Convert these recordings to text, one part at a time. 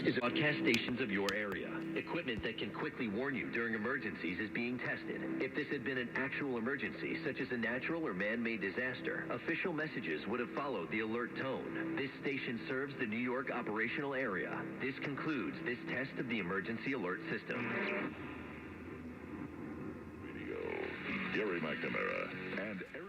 is broadcast stations of your area. Equipment that can quickly warn you during emergencies is being tested. If this had been an actual emergency, such as a natural or man-made disaster, official messages would have followed the alert tone. This station serves the New York operational area. This concludes this test of the emergency alert system. Radio, Gary McNamara and Eric.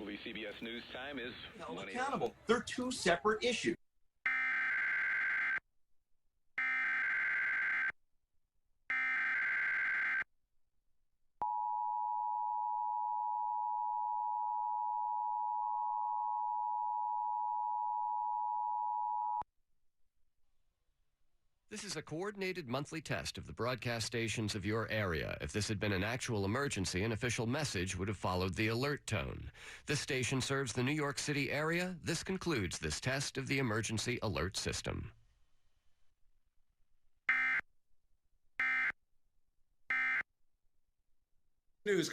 WCBS News Time is accountable. They're two separate issues. This is a coordinated monthly test of the broadcast stations of your area. If this had been an actual emergency, an official message would have followed the alert tone. This station serves the New York City area. This concludes this test of the emergency alert system. News.